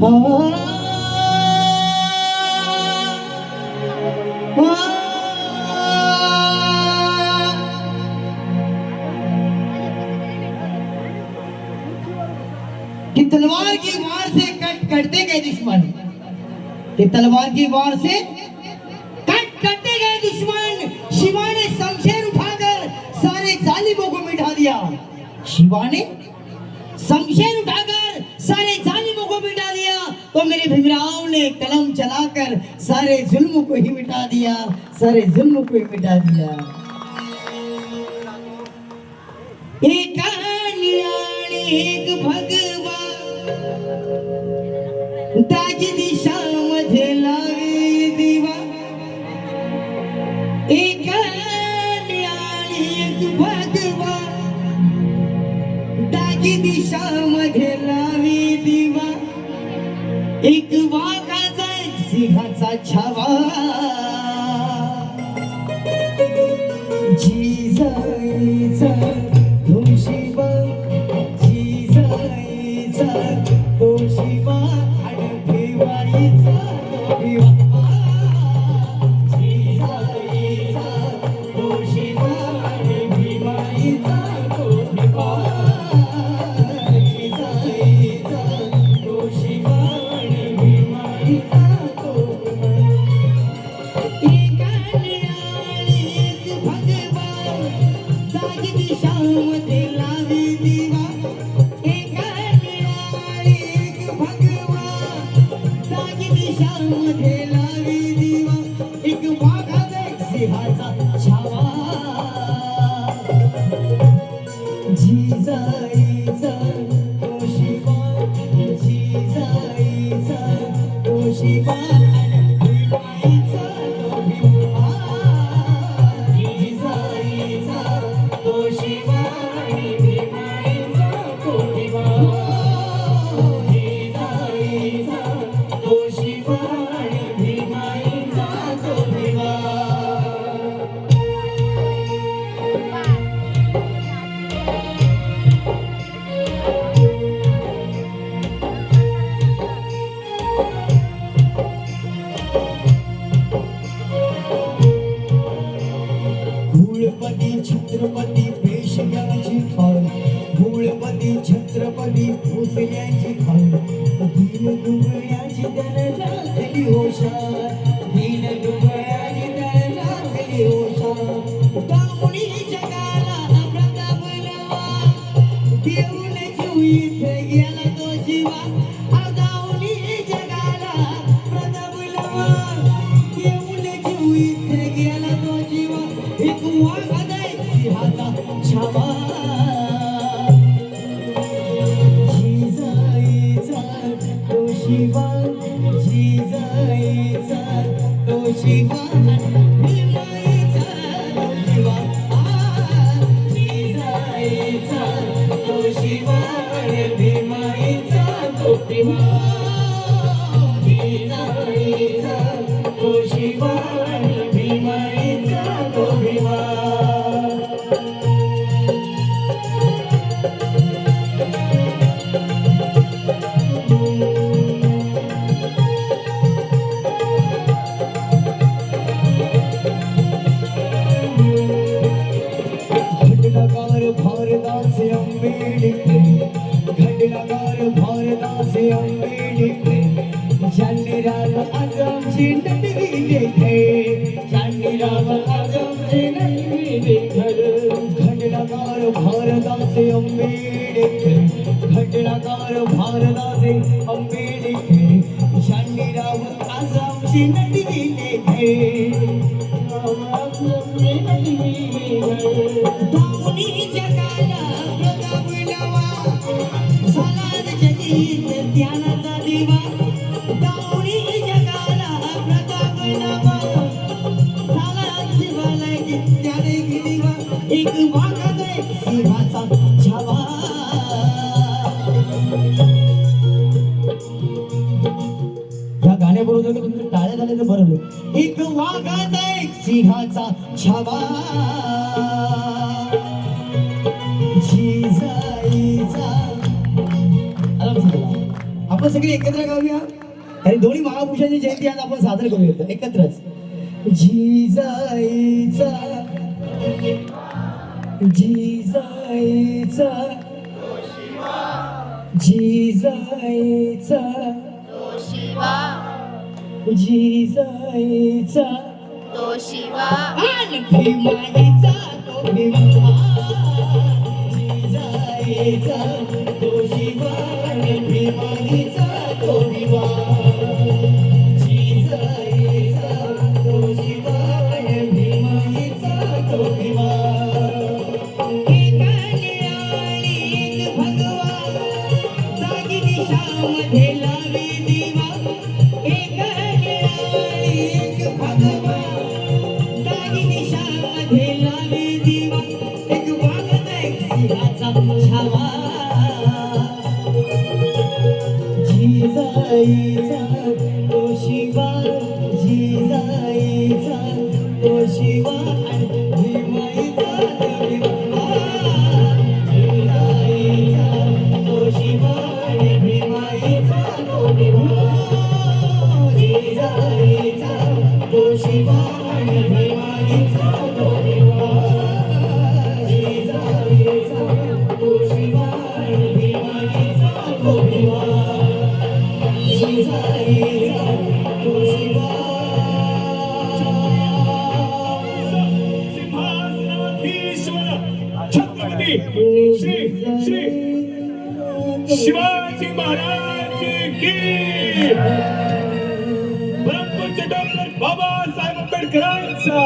कि तलवार की वार से कटते गए दुश्मन, कि तलवार की वार से कटते गए दुश्मन। शिवा ने शमशेर उठाकर सारे जालिमों को मिटा दिया। शिवा ने शमशेर उठाकर सारे जालिमों को मिटा दिया। तो मेरे भीमराव ने कलम चलाकर सारे जुल्म को ही मिटा दिया, सारे जुल्म को ही मिटा दिया। एक निराळे एक भगवा ताज दिशा मध्ये लावे दिवा। एक निराळे एक भगवा ताज दिशा मध्ये लावे दिवा। एक वाघाचा सिंहाचा छावा जिजाईचा तो शिवा, जिजाईचा तो शिवा आणि भिवाईचा तो भिवा। जिजाईचा तो शिवा आणि भिवाईचा तो भिवा। जिजाईचा तो शिवा आणि भिवाईचा तो भिवा। एका निराळे एक भगवा ताज दिशा मध्ये लावे दिवा। एका निराळे एक भगवा ताज दिशा मध्ये लावे दिवा। एक वाघाचा एक सिंहाचा छावा जिजाईचा तो शिवा, जिजाईचा तो शिवा आणि भिवाईचा तो भिवा। जिजाईचा तो शिवा आणि भिवाईचा तो भिवा। जिजाईचा तो शिवा आणि भिवाईचा तो भिवा। कुळपती छत्रपती पेशव्यांची खाण, कुळपती छत्रपती भोसल्यांची खाण। दीन दुबळ्याची त्याला लागली होशार, दीन दुबळ्याची त्याला लागली होशार। दामुनी जगाला प्रताप नवा, देऊन जीव इथे गेला तो जीवा। दामुनी जगाला प्रताप नवा, देऊन जीव इथे गेला तो जीवा। एक वाघाचा एक सिंहाचा छावा जिजाईचा तो शिवा, जिजाईचा तो शिवा भिमाईचा तो भिवा। जिजाईचा तो शिवा आणि भिमाईचा तो भिवा। जिजाईचा तो शिवा आणि भिमाईचा तो भिवा। घटनाकार भारताचे आंबेडकर, घटनाकार भारताचे आंबेडकर। ज्यांनी राम आजमची नटविले घर, ज्यांनी राम आजमची नटविले घर। घटनाकार भारताचे आंबेडकर, घटनाकार भारताचे आंबेडकर। ज्यांनी राम आजमची नटविले घर, दामुनी जगाला प्रताप नवा, झाला जगीत ज्ञानाचा दिवा। दामुनी जगाला प्रताप नवा, झाला जीवाला ज्ञानाचा दिवा। एक वाघाचा एक सिंहाचा छावा या गाण्याबरोबर तुमचं टाळ्या झाल्या तर बरं होईल। एक वाघाचा एक सिंहाचा छावा जिजाईचा। आराम झाला आपण सगळे एकत्र गाऊया आणि दोन्ही महापुरुषांची जयंती आज आपण साजरी करूया एकत्रच. जिजाईचा जिजाईचा जिजाईचा जिजाईचा तो शिवा आणि भीमाईचा तो भीमा. जिजाईचा तो शिवा आणि भीमाईचा तो भीमा. जिजाईचा तो शिवा आणि भीमाईचा तो भीमा. एका निळाली एक भगवा दागी दिशामध्ये लावी दिवा. एका निळाली एक भगवा दागी दिशामध्ये लावी दिवा. एक वाघ एक सिंहाचा छावा. जिजाईचा तो शिवा जिजाईचा तो शिवा आणि भीमाईचा तो भीमा. जिजाईचा तो शिवा आणि भीमाईचा तो भीमा. जिजाईचा तो शिवा आणि भीमाईचा तो भीमा. जिजाईचा तो शिवा आणि भीमाईचा तो भीमा. जिजाईचा तो शिवा. सिंहासनाधीश्वर छत्रपती श्री श्री शिवाजी महाराज की. परमपूज्य डॉक्टर बाबासाहेब आंबेडकरांचा